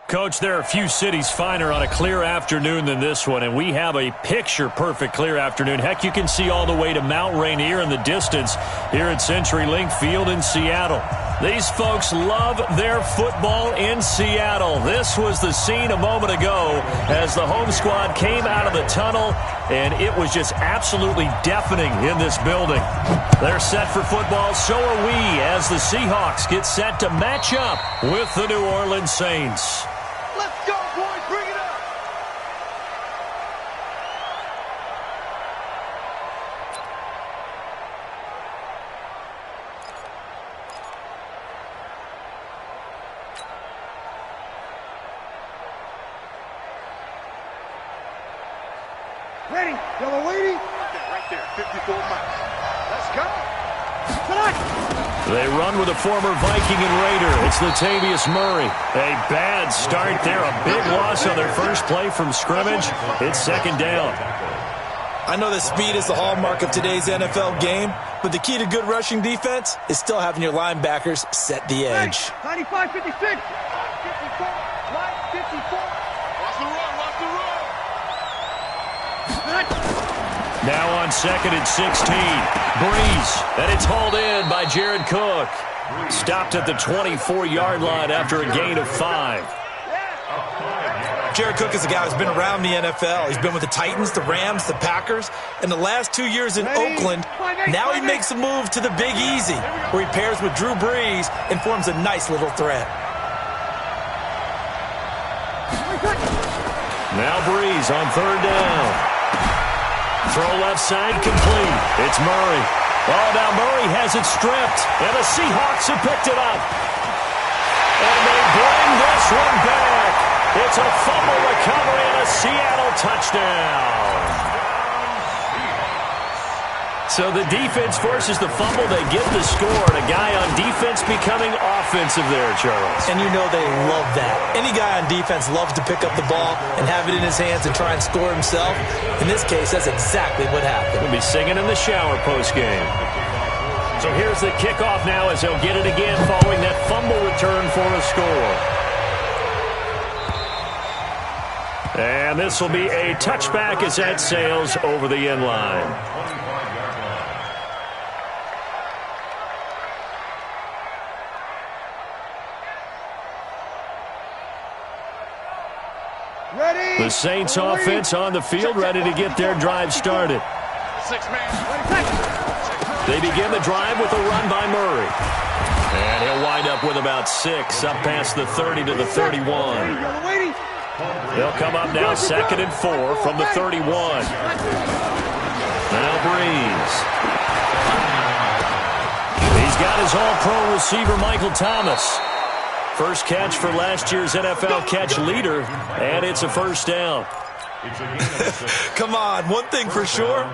Coach, there are a few cities finer on a clear afternoon than this one, and we have a picture-perfect clear afternoon. Heck, you can see all the way to Mount Rainier in the distance here at CenturyLink Field in Seattle. These folks love their football in Seattle. This was the scene a moment ago as the home squad came out of the tunnel, and it was just absolutely deafening in this building. They're set for football, so are we, as the Seahawks get set to match up with the New Orleans Saints. Let's go, boys. Bring it up. Ready. Y'all waiting? Right there. 54 miles. Let's go. Tonight. They run with a former Viking and Raider. It's Latavius Murray. A bad start there. A big loss on their first play from scrimmage. It's second down. I know that speed is the hallmark of today's NFL game, but the key to good rushing defense is still having your linebackers set the edge. 95, 56. 54, line 54. Watch the run, watch the run. Now on second and 16. Breeze, and it's hauled in by Jared Cook. Stopped at the 24-yard line after a gain of 5. Jared Cook is a guy who's been around the NFL. He's been with the Titans, the Rams, the Packers, and the last 2 years in Oakland. Now he makes a move to the Big Easy, where he pairs with Drew Brees and forms a nice little threat. Now Breeze on third down. Throw left side complete. It's Murray. Oh, now Murray has it stripped, and the Seahawks have picked it up. And they bring this one back. It's a fumble recovery and a Seattle touchdown. So the defense forces the fumble. They get the score, and a guy on defense becoming offensive there, Charles. And you know they love that. Any guy on defense loves to pick up the ball and have it in his hands and try and score himself. In this case, that's exactly what happened. He'll be singing in the shower post-game. So here's the kickoff now as they'll get it again following that fumble return for a score. And this will be a touchback as that sails over the end line. The Saints offense on the field, ready to get their drive started. They begin the drive with a run by Murray. And he'll wind up with about 6, up past the 30 to the 31. They'll come up now 2nd and 4 from the 31. Now Breeze. He's got his all-pro receiver, Michael Thomas. First catch for last year's NFL catch leader, and it's a first down. Come on, one thing for sure,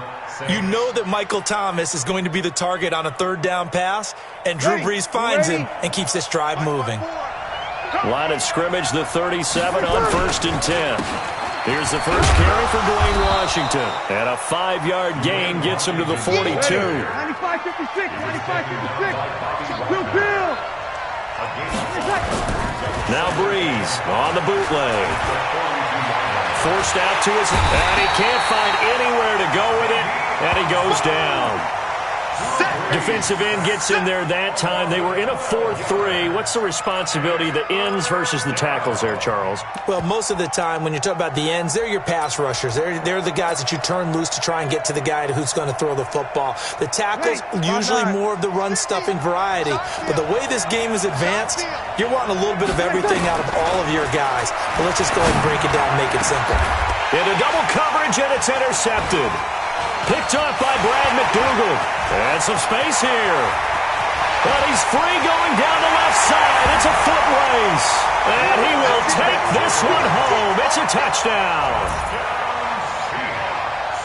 you know that Michael Thomas is going to be the target on a third down pass, and Drew Brees finds him and keeps this drive moving. Line of scrimmage, the 37 on 1st and 10. Here's the first carry for Dwayne Washington, and a 5-yard gain gets him to the 42. 95-56, 95-56. Bill. Now Breeze on the bootleg. Forced out to his, and he can't find anywhere to go with it, and he goes down. Defensive end gets in there that time. They were in a 4-3. What's the responsibility of the ends versus the tackles there, Charles? Well, most of the time when you talk about the ends, they're your pass rushers. They're the guys that you turn loose to try and get to the guy who's going to throw the football. The tackles, usually more of the run-stuffing variety. But the way this game is advanced, you're wanting a little bit of everything out of all of your guys. But let's just go ahead and break it down and make it simple. Into double coverage, and it's intercepted. Picked up by Brad McDougal. And some space here. But he's free going down the left side. It's a foot race. And he will take this one home. It's a touchdown.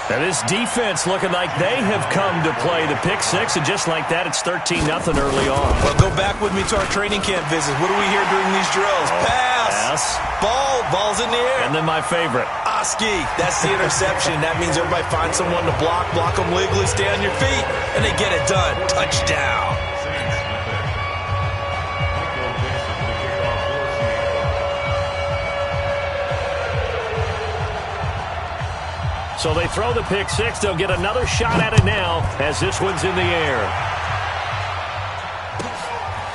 And this defense looking like they have come to play the pick six, and just like that, it's 13-0 early on. Well, go back with me to our training camp visits. What do we hear during these drills? Pass, Pass. Ball's in the air. And then my favorite. Oski, that's the interception. That means everybody finds someone to block them legally, stay on your feet, and they get it done. Touchdown. So they throw the pick six. They'll get another shot at it now as this one's in the air.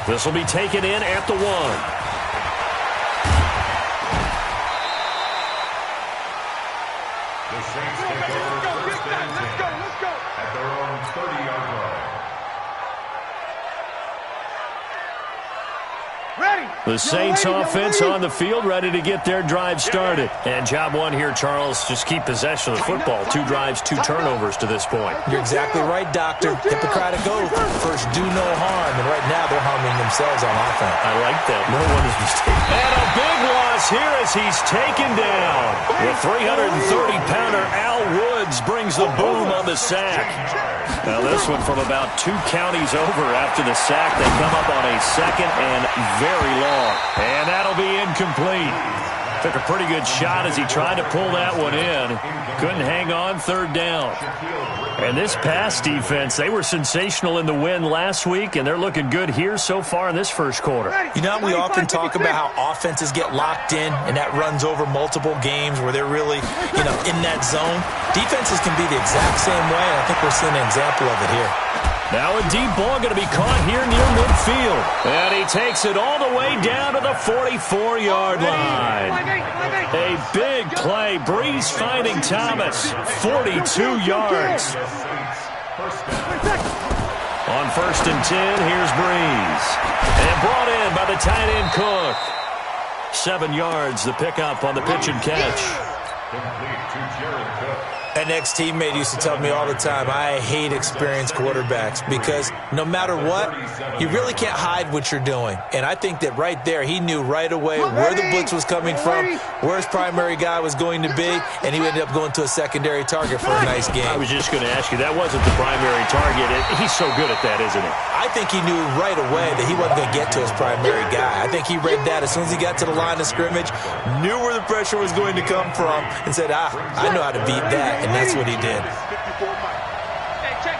This will be taken in at the 1. The Saints take over first and 10 at their own 30-yard line. The Saints offense on the field, ready to get their drive started. And job one here, Charles, just keep possession of the football. 2 drives, 2 turnovers to this point. You're exactly right, Doctor. Hippocratic oath. First, do no harm. And right now, they're harming themselves on offense. I like that. No one is mistaken. And a big loss here as he's taken down. The 330-pounder Al Woods brings the boom on the sack. Now this one from about 2 counties over after the sack. They come up on a second and very long. And that'll be incomplete. Took a pretty good shot as he tried to pull that one in. Couldn't hang on, 3rd down. And this pass defense, they were sensational in the win last week, and they're looking good here so far in this first quarter. You know, we often talk about how offenses get locked in, and that runs over multiple games where they're really, in that zone. Defenses can be the exact same way, and I think we're seeing an example of it here. Now a deep ball going to be caught here near midfield. And he takes it all the way down to the 44-yard line. A big play. Breeze finding Thomas. 42 yards. On 1st and 10, here's Breeze. And brought in by the tight end Cook. 7 yards, the pickup on the pitch and catch. Complete to Jared Cook. An ex-teammate used to tell me all the time, I hate experienced quarterbacks because no matter what, you really can't hide what you're doing. And I think that right there, he knew right away where the blitz was coming from, where his primary guy was going to be, and he ended up going to a secondary target for a nice game. I was just going to ask you, that wasn't the primary target. He's so good at that, isn't he? I think he knew right away that he wasn't going to get to his primary guy. I think he read that as soon as he got to the line of scrimmage, knew where the pressure was going to come from, and said, I know how to beat that. And that's what he did. Hey, check.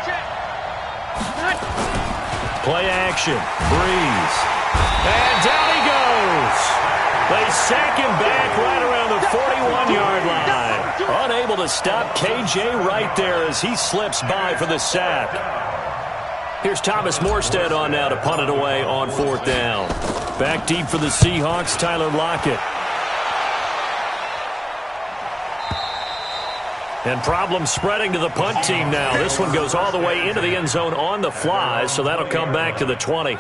Play action. Breeze. And down he goes. They sack him back right around the 41-yard line. Unable to stop KJ right there as he slips by for the sack. Here's Thomas Morstead on now to punt it away on 4th down. Back deep for the Seahawks, Tyler Lockett. And problems spreading to the punt team now. This one goes all the way into the end zone on the fly, so that'll come back to the 20.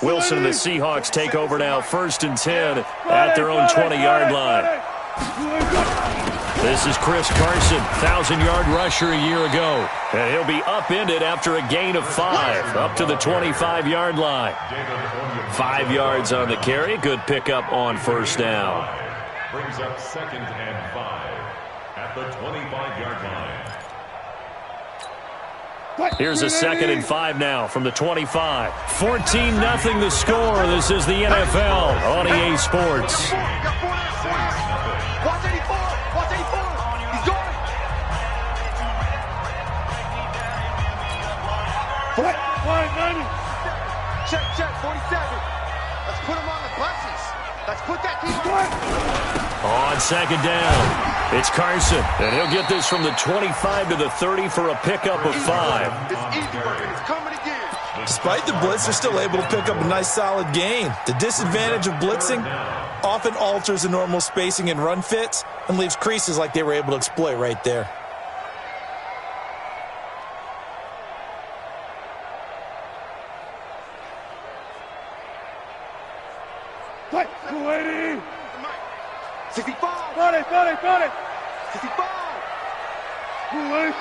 Wilson and the Seahawks take over now, 1st and 10 at their own 20-yard line. This is Chris Carson, 1,000-yard rusher a year ago. And he'll be upended after a gain of 5, up to the 25-yard line. 5 yards on the carry. Good pickup on 1st down. Brings up 2nd and 5 at the 25-yard line. Here's a 2nd and 5 now from the 25. 14-0 the score. This is the NFL on EA Sports. Check, 47. Let's put him on the buses. Let's put that team on 2nd down, it's Carson, and he'll get this from the 25 to the 30 for a pickup of 5. It's easy working. It's coming again. Despite the blitz, they're still able to pick up a nice, solid gain. The disadvantage of blitzing often alters the normal spacing and run fits and leaves creases like they were able to exploit right there. What? 280. 65. Got it. 65. 280.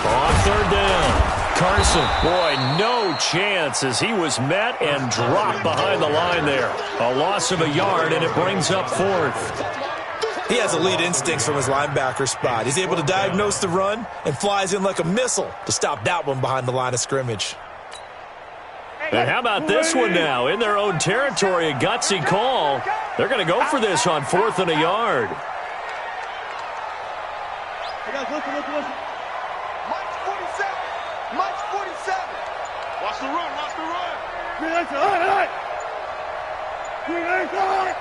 On 3rd down, Carson, boy, no chance as he was met and dropped behind the line there. A loss of a yard, and it brings up fourth. He has elite instincts from his linebacker spot. He's able to diagnose the run and flies in like a missile to stop that one behind the line of scrimmage. And how about this one now? In their own territory, a gutsy call. They're going to go for this on 4th and a yard. Listen. Mike's 47. Mike's 47. Watch the run. Watch the run. Green light. Green light.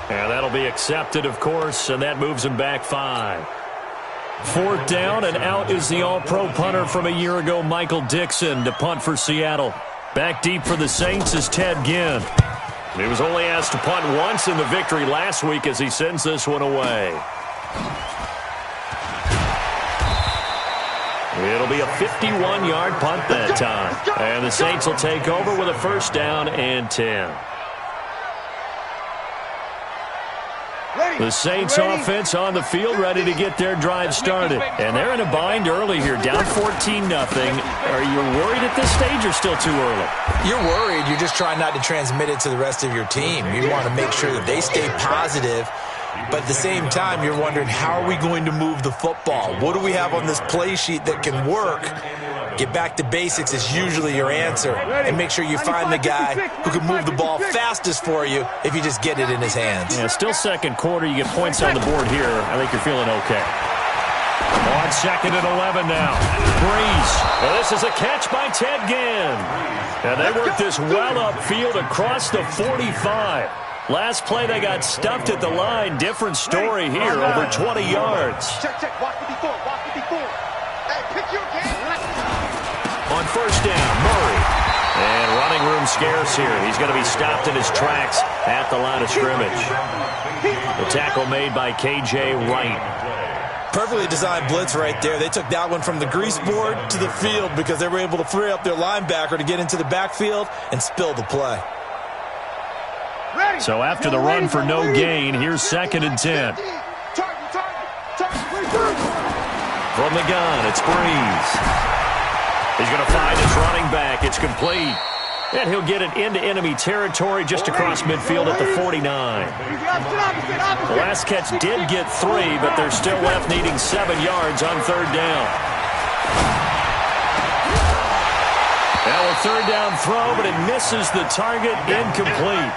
And that'll be accepted, of course, and that moves him back 5. 4th down, and out is the all-pro punter from a year ago, Michael Dixon, to punt for Seattle. Back deep for the Saints is Ted Ginn. He was only asked to punt once in the victory last week as he sends this one away. It'll be a 51-yard punt that time. And the Saints will take over with a 1st down and 10. The Saints offense on the field ready to get their drive started. And they're in a bind early here, down 14-0. Are you worried at this stage or still too early? You're worried. You're just trying not to transmit it to the rest of your team. You want to make sure that they stay positive. But at the same time, you're wondering, how are we going to move the football? What do we have on this play sheet that can work? Get back to basics is usually your answer. And make sure you find the guy who can move the ball fastest for you if you just get it in his hands. Yeah, still second quarter. You get points on the board here. I think you're feeling okay. On 2nd and 11 now. Breeze. Well, this is a catch by Ted Ginn. And they work this well upfield across the 45. Last play, they got stuffed at the line. Different story here, over 20 yards. Check. Watch the before. Hey, pick your game. On 1st down, Murray. And running room scarce here. He's going to be stopped in his tracks at the line of scrimmage. The tackle made by K.J. Wright. Perfectly designed blitz right there. They took that one from the grease board to the field because they were able to free up their linebacker to get into the backfield and spill the play. So after the run for no gain, here's 2nd and 10. From the gun, it's Breeze. He's going to find his running back. It's complete. And he'll get it into enemy territory just across midfield at the 49. The last catch did get 3, but they're still left needing 7 yards on 3rd down. Now a 3rd down throw, but it misses the target, incomplete.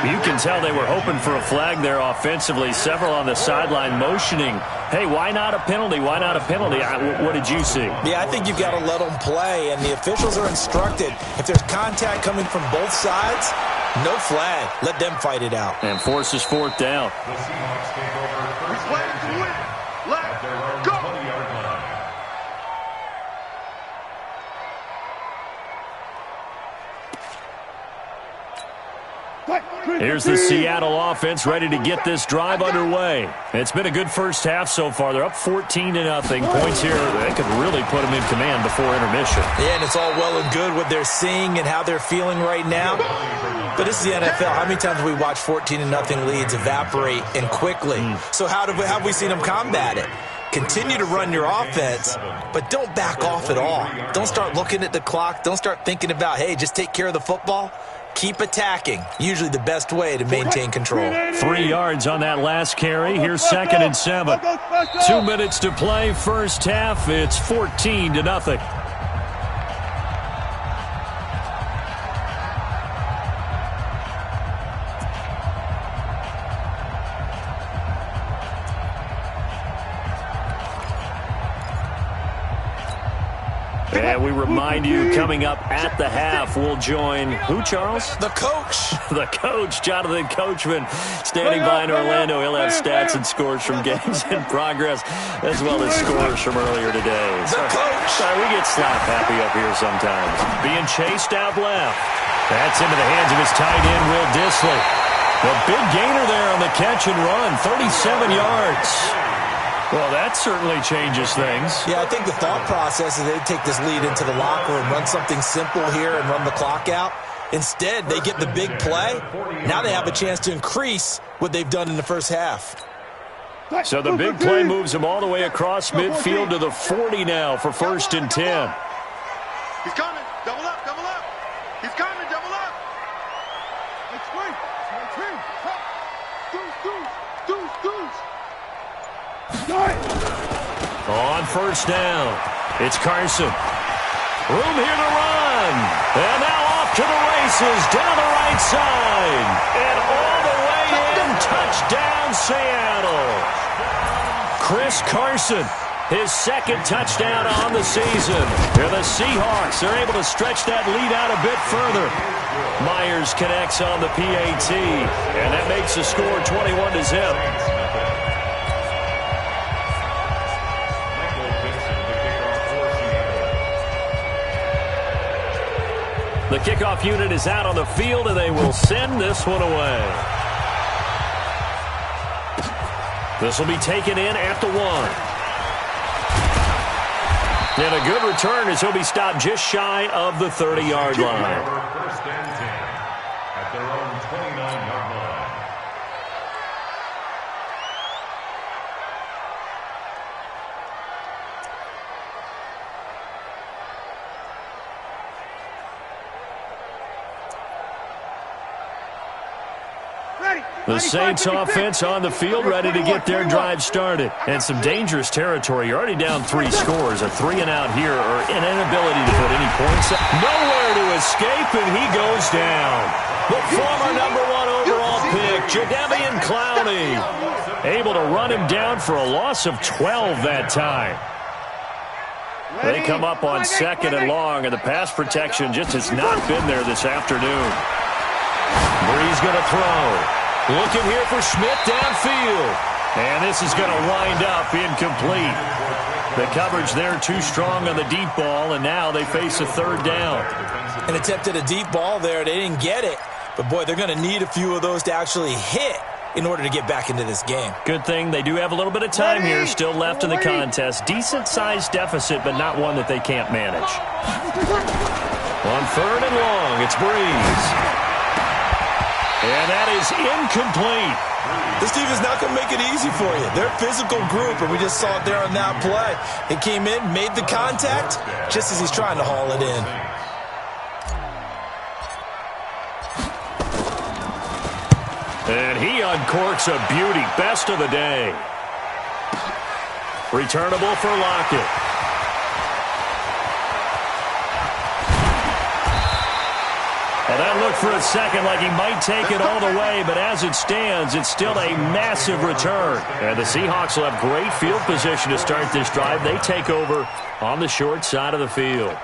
You can tell they were hoping for a flag there offensively. Several on the sideline motioning, hey, why not a penalty? Why not a penalty? What did you see? Yeah, I think you've got to let them play, and the officials are instructed. If there's contact coming from both sides, no flag. Let them fight it out. And forces 4th down. Let's go. Here's the Seattle offense ready to get this drive underway. It's been a good first half so far. They're up 14-0. Points here, they could really put them in command before intermission. Yeah, and it's all well and good what they're seeing and how they're feeling right now. But this is the NFL. How many times have we watched 14-0 leads evaporate and quickly? So how have we seen them combat it? Continue to run your offense, but don't back off at all. Don't start looking at the clock. Don't start thinking about, hey, just take care of the football. Keep attacking. Usually the best way to maintain control. 3 yards on that last carry. Here's 2nd and 7. 2 minutes to play. First half, it's 14-0. And we remind you, coming up at the half, we'll join who, Charles? The coach. The coach, Jonathan Coachman, standing by in Orlando. He'll have stats and scores from games in progress, as well as scores from earlier today. The coach. Sorry, we get slap happy up here sometimes. Being chased out left. That's into the hands of his tight end, Will Dissly. The big gainer there on the catch and run, 37 yards. Well, that certainly changes things. Yeah, I think the thought process is they take this lead into the locker room, run something simple here and run the clock out. Instead, they get the big play. Now they have a chance to increase what they've done in the first half. So the big play moves them all the way across midfield to the 40 now for 1st and 10. He's coming. Double up, double up. He's coming, double up. Let's wait. On 1st down, it's Carson. Room here to run. And now off to the races down the right side. And all the way in. Touchdown, Seattle. Chris Carson, his 2nd touchdown on the season. Here the Seahawks are able to stretch that lead out a bit further. Myers connects on the PAT, and that makes the score 21-0. The kickoff unit is out on the field, and they will send this one away. This will be taken in at the 1. And a good return as he'll be stopped just shy of the 30-yard line. First and 10 at their own 29-yard line. The Saints offense on the field, ready to get their drive started. And some dangerous territory. You're already down 3 scores. A 3-and-out here, or an inability to put any points up. Nowhere to escape, and he goes down. The former #1 overall pick, Jadeveon Clowney, able to run him down for a loss of 12 that time. They come up on 2nd and long, and the pass protection just has not been there this afternoon. Bree's going to throw. Looking here for Schmidt downfield. And this is going to wind up incomplete. The coverage there too strong on the deep ball, and now they face a 3rd down. An attempt at a deep ball there. They didn't get it. But, boy, they're going to need a few of those to actually hit in order to get back into this game. Good thing they do have a little bit of time here still left in the contest. Decent-sized deficit, but not one that they can't manage. On 3rd and long, it's Breeze. And that is incomplete. This team is not going to make it easy for you. They're a physical group, and we just saw it there on that play. He came in, made the contact, just as he's trying to haul it in. And he uncorks a beauty. Best of the day. Returnable for Lockett. Well, that looked for a second like he might take it all the way, but as it stands, it's still a massive return. And the Seahawks will have great field position to start this drive. They take over on the short side of the field.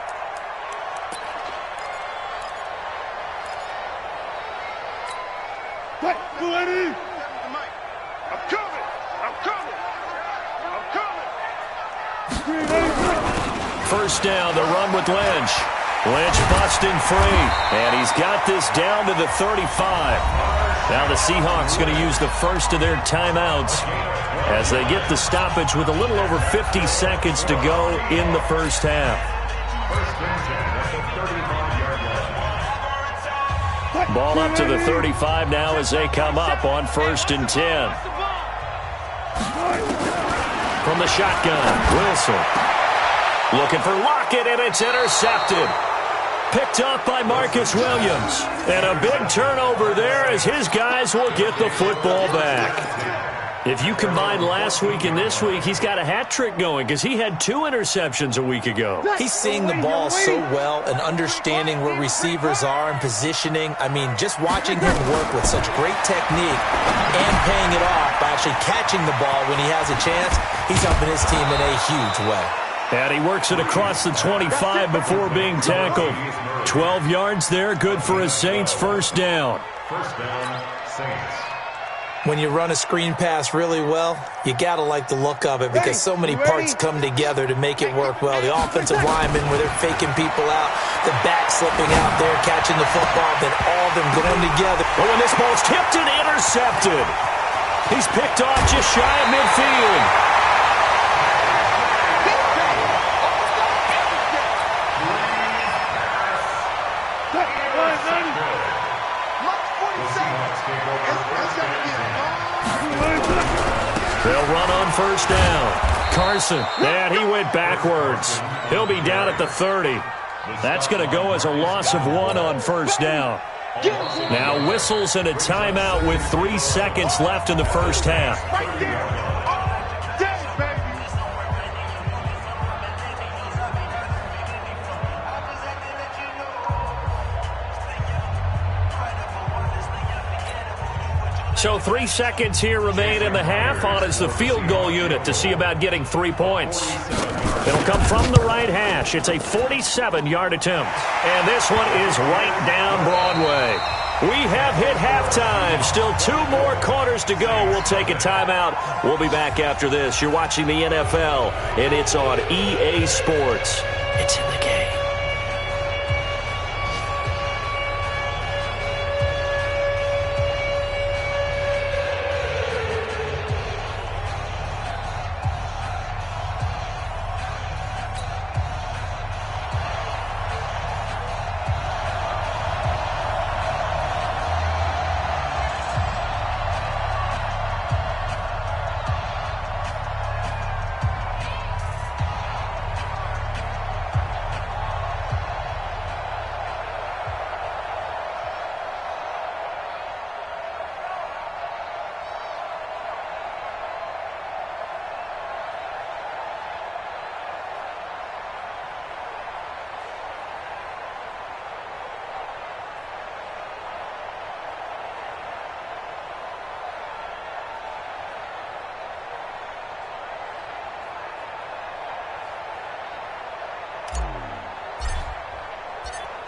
First down, the run with Lynch. Lynch busting free, and he's got this down to the 35. Now the Seahawks going to use the first of their timeouts as they get the stoppage with a little over 50 seconds to go in the first half. Ball up to the 35 now as they come up on 1st and 10. From the shotgun, Wilson. Looking for Lockett, and it's intercepted. Picked up by Marcus Williams. And a big turnover there as his guys will get the football back. If you combine last week and this week, he's got a hat trick going because he had 2 interceptions a week ago. He's seeing the ball so well and understanding where receivers are and positioning. I mean, just watching him work with such great technique and paying it off by actually catching the ball when he has a chance, he's helping his team in a huge way. And he works it across the 25 before being tackled. 12 yards there, good for a Saints first down. First down, Saints. When you run a screen pass really well, you got to like the look of it because so many parts come together to make it work well. The offensive linemen, where they're faking people out, the back slipping out there, catching the football, then all of them going together. Oh, and this ball's tipped and intercepted. He's picked off just shy of midfield. first down. Carson, and he went backwards. He'll be down at the 30. That's going to go as a loss of 1 on first down. Now whistles and a timeout with 3 seconds left in the first half. So 3 seconds here remain in the half. On is the field goal unit to see about getting 3 points. It'll come from the right hash. It's a 47-yard attempt. And this one is right down Broadway. We have hit halftime. Still 2 more quarters to go. We'll take a timeout. We'll be back after this. You're watching the NFL, and it's on EA Sports. It's in the game.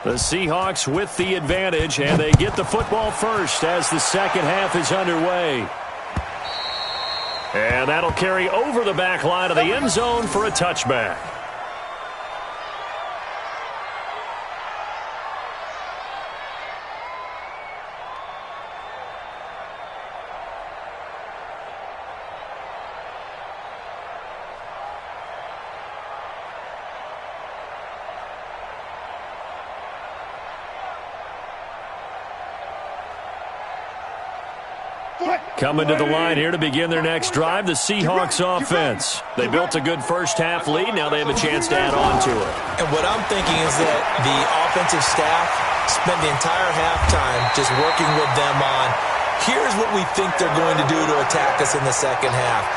The Seahawks with the advantage, and they get the football first as the second half is underway. And that'll carry over the back line of the end zone for a touchback. Coming to the line here to begin their next drive, the Seahawks offense. They built a good first-half lead. Now they have a chance to add on to it. And what I'm thinking is that the offensive staff spent the entire halftime just working with them on, here's what we think they're going to do to attack us in the second half.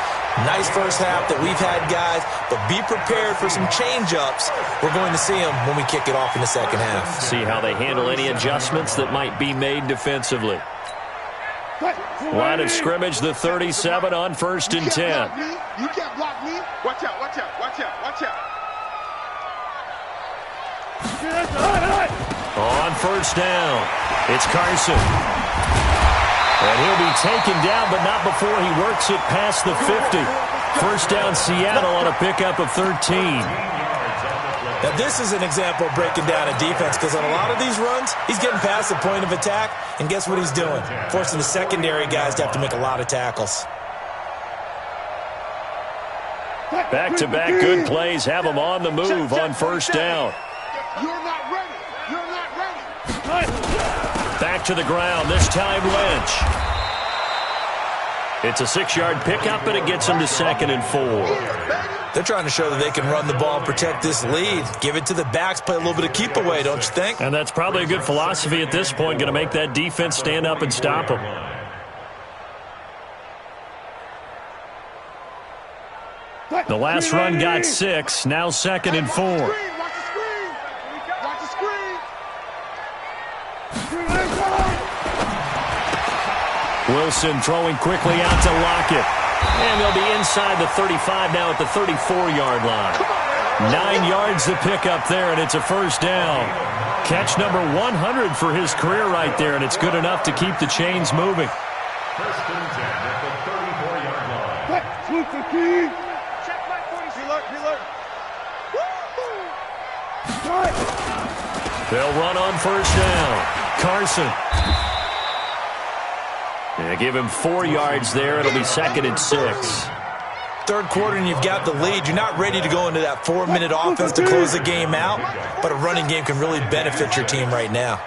Nice first half that we've had, guys, but be prepared for some change-ups. We're going to see them when we kick it off in the second half. See how they handle any adjustments that might be made defensively. Line of scrimmage, the 37 on 1st and 10. You can't block me. Watch out, watch out, watch out, watch out. On 1st down, it's Carson. And he'll be taken down, but not before he works it past the 50. First down, Seattle on a pickup of 13. Now, this is an example of breaking down a defense because on a lot of these runs, he's getting past the point of attack, and guess what he's doing? Forcing the secondary guys to have to make a lot of tackles. Back-to-back good plays have them on the move on 1st down. You're not ready. You're not ready. Back to the ground, this time Lynch. It's a 6-yard pickup, and it gets him to 2nd and 4. They're trying to show that they can run the ball and protect this lead. Give it to the backs, play a little bit of keep away, don't you think? And that's probably a good philosophy at this point, going to make that defense stand up and stop them. The last run got 6, now 2nd and 4. Watch the screen. Watch the screen. Wilson throwing quickly out to Lockett. And they'll be inside the 35 now at the 34-yard line. 9 yards to pick up there, and it's a first down. Catch number 100 for his career right there, and it's good enough to keep the chains moving. First and 10 at the 34-yard line. Check my 40. He They'll run on first down. Carson. They give him 4 yards there. It'll be 2nd and 6. Third quarter and you've got the lead. You're not ready to go into that 4-minute offense to close the game out, but a running game can really benefit your team right now.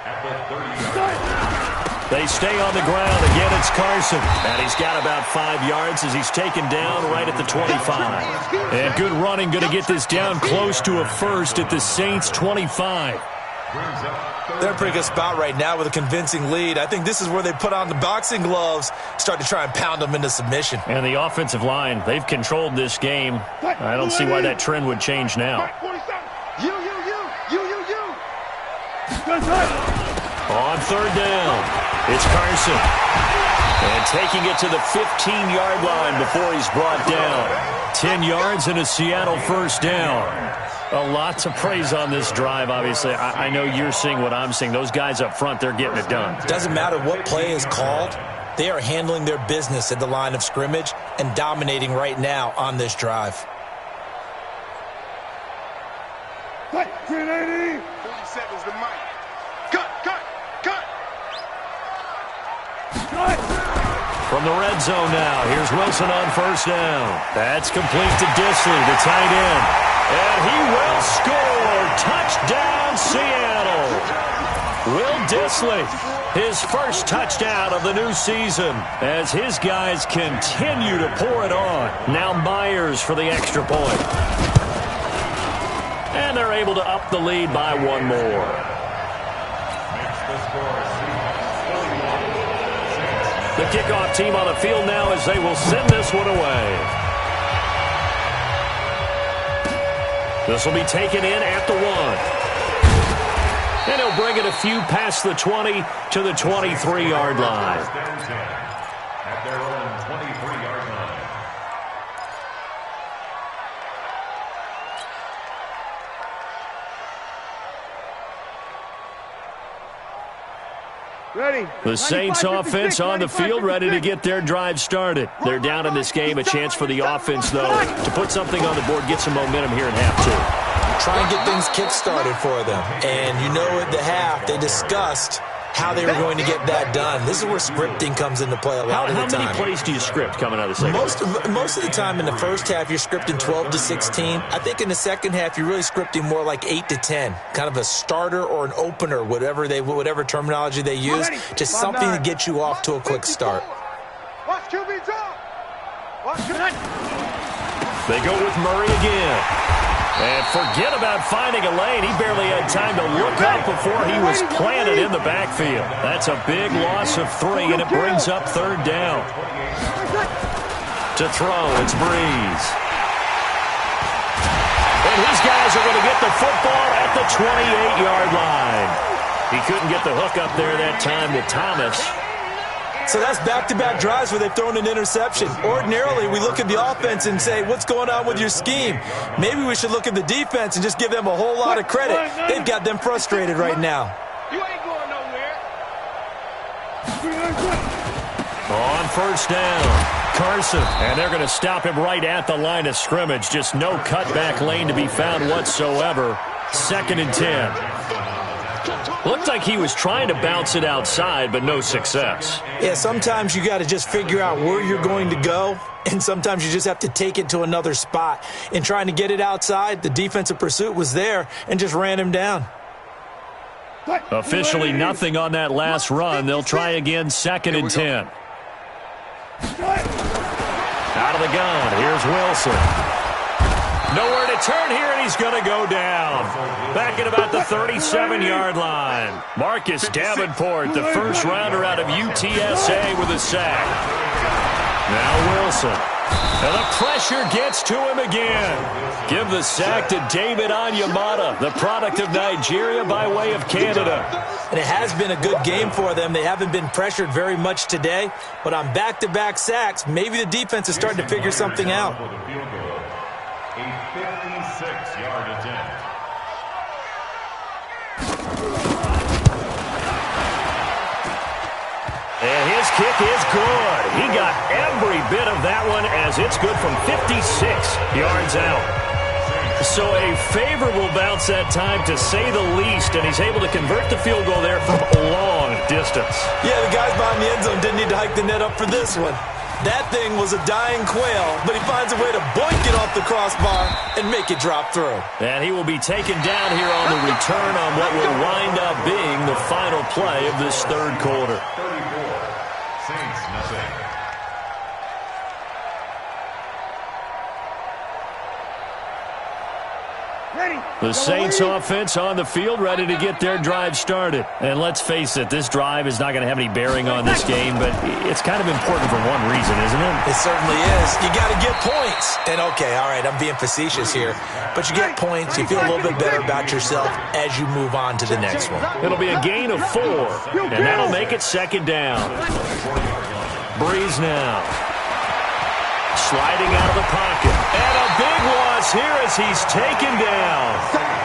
They stay on the ground. Again, it's Carson. And he's got about 5 yards as he's taken down right at the 25. And good running, going to get this down close to a first at the Saints' 25. They're in a pretty good spot right now with a convincing lead. I think this is where they put on the boxing gloves, start to try and pound them into submission. And the offensive line, they've controlled this game. I don't see why that trend would change now. You. On third down, it's Carson. And taking it to the 15-yard line before he's brought down. 10 yards and a Seattle first down. A lot to praise on this drive, obviously. I know you're seeing what I'm seeing. Those guys up front, they're getting it done. Doesn't matter what play is called. They are handling their business at the line of scrimmage and dominating right now on this drive. 380. 40 seconds to Mike. Cut. From the red zone now, here's Wilson on first down. That's complete to Disley, the tight end. And he will score. Touchdown, Seattle. Will Disley, his first touchdown of the new season as his guys continue to pour it on. Now Myers for the extra point. And they're able to up the lead by one more. The kickoff team on the field now as they will send this one away. This will be taken in at the 1. And he'll bring it a few past the 20 to the 23-yard line. At their own 23-yard line. Ready. The Saints offense on the field, ready to get their drive started. They're down in this game. A chance for the offense, though, to put something on the board, get some momentum here in half 2. Try and get things kick-started for them. And you know at the half, they discussed how they were going to get that done. This is where scripting comes into play a lot of the time. How many plays do you script coming out of the second half? Most of the time in the first half, you're scripting 12 to 16. I think in the second half, you're really scripting more like 8 to 10. Kind of a starter or an opener, whatever terminology they use. Just something to get you off to a quick start. Watch QB drop. Watch QB. They go with Murray again. And forget about finding a lane. He barely had time to look up before he was planted in the backfield. That's a big loss of 3, and it brings up third down. To throw, it's Breeze. And his guys are going to get the football at the 28-yard line. He couldn't get the hook up there that time with Thomas. So that's back-to-back drives where they've thrown an interception. Ordinarily, we look at the offense and say, what's going on with your scheme? Maybe we should look at the defense and just give them a whole lot of credit. They've got them frustrated right now. You ain't going nowhere. On first down, Carson. And they're going to stop him right at the line of scrimmage. Just no cutback lane to be found whatsoever. 2nd and 10. Looked like he was trying to bounce it outside, but no success. Yeah, sometimes you got to just figure out where you're going to go, and sometimes you just have to take it to another spot. In trying to get it outside, the defensive pursuit was there and just ran him down. Officially nothing on that last run. They'll try again, 2nd and 10. Out of the gun, here's Wilson. Nowhere to turn here, and he's going to go down. Back at about the 37-yard line. Marcus Davenport, the first rounder out of UTSA with a sack. Now Wilson. And the pressure gets to him again. Give the sack to David Onyemata, the product of Nigeria by way of Canada. And it has been a good game for them. They haven't been pressured very much today, but on back-to-back sacks, maybe the defense is starting to figure something out. A 56-yard attempt. And his kick is good. He got every bit of that one as it's good from 56 yards out. So a favorable bounce that time, to say the least, and he's able to convert the field goal there from a long distance. Yeah, the guys behind the end zone didn't need to hike the net up for this one. That thing was a dying quail, but he finds a way to boink it off the crossbar and make it drop through. And he will be taken down here on the return on what will wind up being the final play of this third quarter. The Saints offense on the field, ready to get their drive started. And let's face it, this drive is not going to have any bearing on this game, but it's kind of important for one reason, isn't it? It certainly is. You got to get points. And, okay, all right, I'm being facetious here. But you get points, you feel a little bit better about yourself as you move on to the next one. It'll be a gain of 4, and that'll make it second down. Breeze now. Sliding out of the pocket. And a big loss here as he's taken down.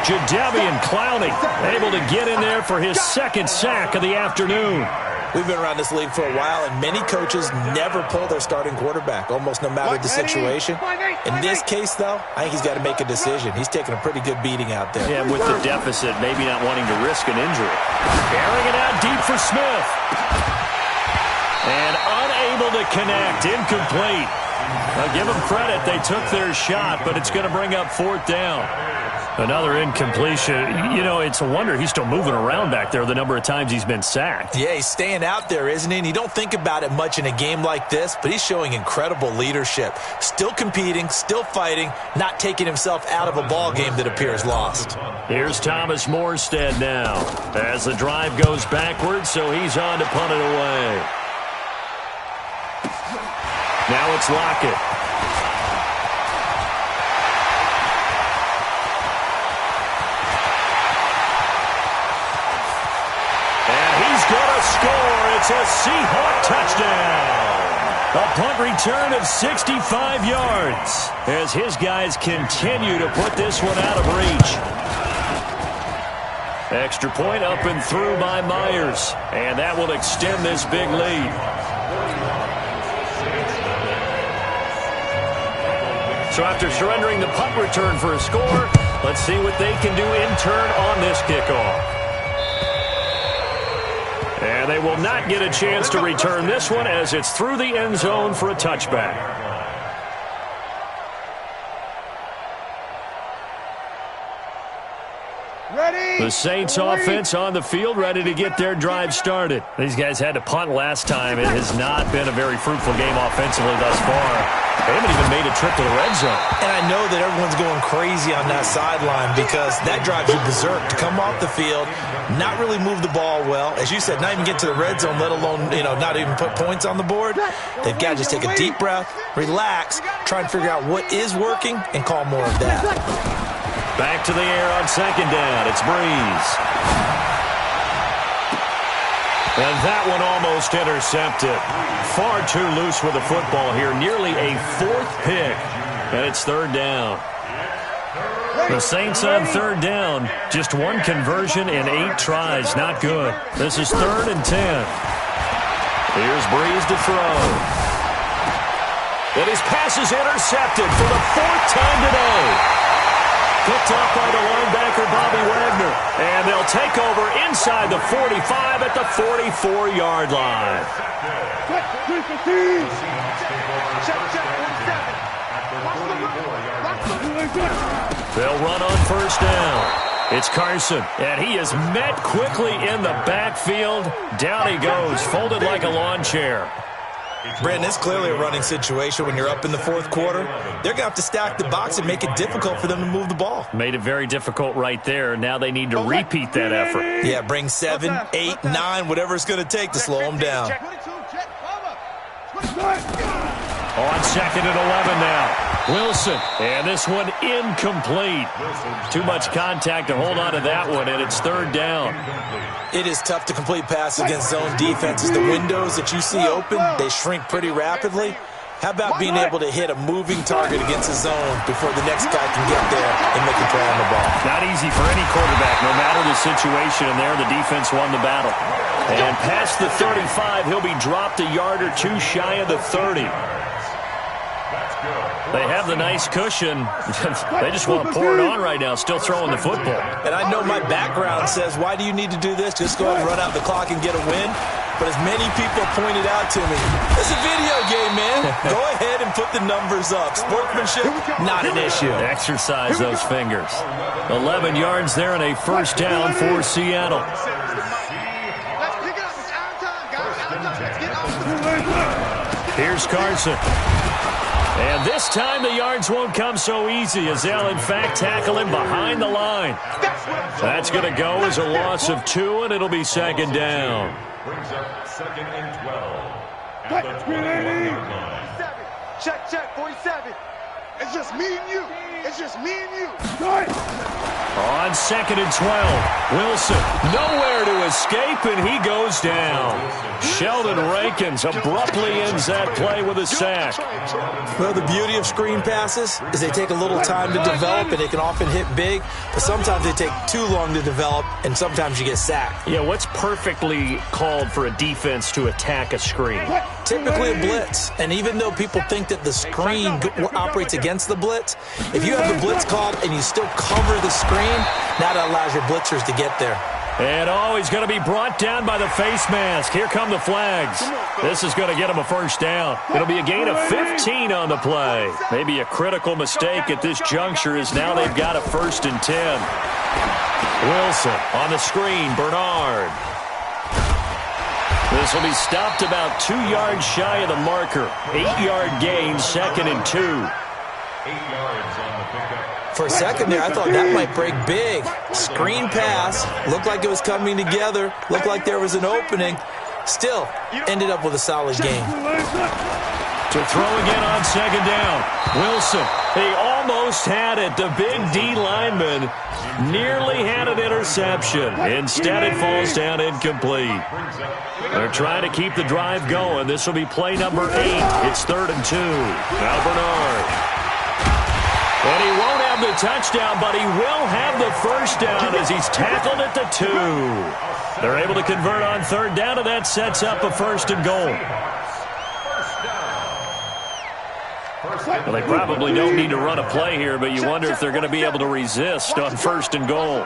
Jadeveon Clowney able to get in there for his second sack of the afternoon. We've been around this league for a while, and many coaches never pull their starting quarterback, almost no matter the situation. In this case, though, I think he's got to make a decision. He's taking a pretty good beating out there. Yeah, with the deficit, maybe not wanting to risk an injury. Airing it out deep for Smith. And unable to connect, incomplete. I'll give them credit. They took their shot, but it's going to bring up 4th down. Another incompletion. You know, it's a wonder he's still moving around back there the number of times he's been sacked. Yeah, he's staying out there, isn't he? And you don't think about it much in a game like this, but he's showing incredible leadership. Still competing, still fighting, not taking himself out of a ball game that appears lost. Here's Thomas Morstead now as the drive goes backwards, so he's on to punt it away. Now it's Lockett. Gonna score. It's a Seahawk touchdown. A punt return of 65 yards as his guys continue to put this one out of reach. Extra point up and through by Myers, and that will extend this big lead. So after surrendering the punt return for a score, let's see what they can do in turn on this kickoff. And they will not get a chance to return this one as it's through the end zone for a touchback. The Saints offense on the field, ready to get their drive started. These guys had to punt last time. It has not been a very fruitful game offensively thus far. They haven't even made a trip to the red zone. And I know that everyone's going crazy on that sideline because that drives you berserk to come off the field, not really move the ball well. As you said, not even get to the red zone, let alone, not even put points on the board. They've got to just take a deep breath, relax, try and figure out what is working, and call more of that. Back to the air on second down. It's Breeze. And that one almost intercepted. Far too loose with the football here. Nearly a 4th pick. And it's 3rd down. The Saints on 3rd down. Just one conversion in 8 tries. Not good. This is 3rd and 10. Here's Breeze to throw. And his pass is intercepted for the 4th time today. Picked up by the linebacker, Bobby Wagner. And they'll take over inside the 45 at the 44-yard line. They'll run on 1st down. It's Carson, and he is met quickly in the backfield. Down he goes, folded like a lawn chair. Brandon, it's clearly a running situation when you're up in the 4th quarter. They're going to have to stack the box and make it difficult for them to move the ball. Made it very difficult right there. Now they need to repeat that effort. Yeah, bring 7, 8, 9, whatever it's going to take to slow them down. On 2nd and 11 now. Wilson, and this one incomplete. Too much contact to hold on to that one, and it's 3rd down. It is tough to complete passes against zone defenses. The windows that you see open, they shrink pretty rapidly. How about being able to hit a moving target against a zone before the next guy can get there and make a play on the ball? Not easy for any quarterback, no matter the situation, and there the defense won the battle. And past the 35, he'll be dropped a yard or 2 shy of the 30. They have the nice cushion. They just want to pour it on right now, still throwing the football. And I know my background says, why do you need to do this? Just go ahead and run out the clock and get a win. But as many people pointed out to me, it's a video game, man. Go ahead and put the numbers up. Sportsmanship, not an issue. Exercise those fingers. 11 yards there and a 1st down for Seattle. Here's Carson. And this time the yards won't come so easy as they'll, in fact, tackle him behind the line. That's going to go as a loss of 2, and it'll be second down. Brings up 2nd and 12. At the 21-yard line. Check, 47. It's just me and you. It's just me and you. On 2nd and 12, Wilson nowhere to escape, and he goes down. Sheldon Rankins abruptly ends that play with a sack. Well, the beauty of screen passes is they take a little time to develop, and they can often hit big, but sometimes they take too long to develop, and sometimes you get sacked. Yeah, what's perfectly called for a defense to attack a screen? Typically a blitz, and even though people think that the screen operates against the blitz, if you have the blitz called and you still cover the screen, now that allows your blitzers to get there. And he's going to be brought down by the face mask. Here come the flags. This is going to get him a first down. It'll be a gain of 15 on the play. Maybe a critical mistake at this juncture is now they've got a 1st and 10. Wilson on the screen, Bernard. This will be stopped about 2 yards shy of the marker. 8-yard gain, 2nd and 2. 8 yards on the pickup. For a second there, I thought that might break big. Screen pass, looked like it was coming together, looked like there was an opening. Still, ended up with a solid game. To throw again on 2nd down. Wilson, he almost had it. The big D lineman nearly had an interception. Instead, it falls down incomplete. They're trying to keep the drive going. This will be play number 8. It's 3rd and 2. Now Bernard. And he won't have the touchdown, but he will have the first down as he's tackled at the 2. They're able to convert on 3rd down, and that sets up a 1st and goal. Well, they probably don't need to run a play here, but you wonder if they're going to be able to resist on 1st and goal.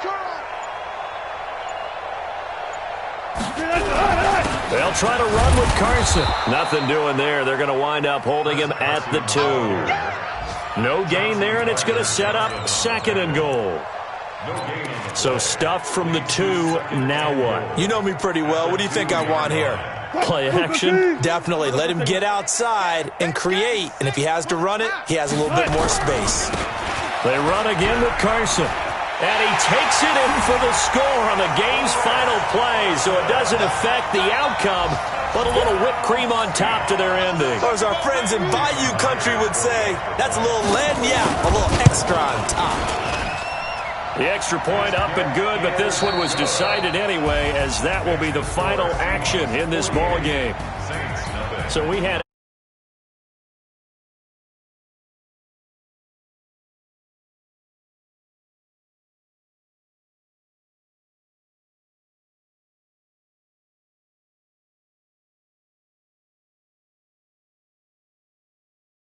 They'll try to run with Carson. Nothing doing there. They're going to wind up holding him at the 2. No gain there, and it's going to set up 2nd and goal. So stuffed from the 2, now what? You know me pretty well. What do you think I want here? Play action? Definitely. Let him get outside and create. And if he has to run it, he has a little bit more space. They run again with Carson. And he takes it in for the score on the game's final play, so it doesn't affect the outcome, but a little whipped cream on top to their ending. Or as our friends in Bayou Country would say, that's a little lagniappe, a little extra on top. The extra point up and good, but this one was decided anyway, as that will be the final action in this ball game. So we had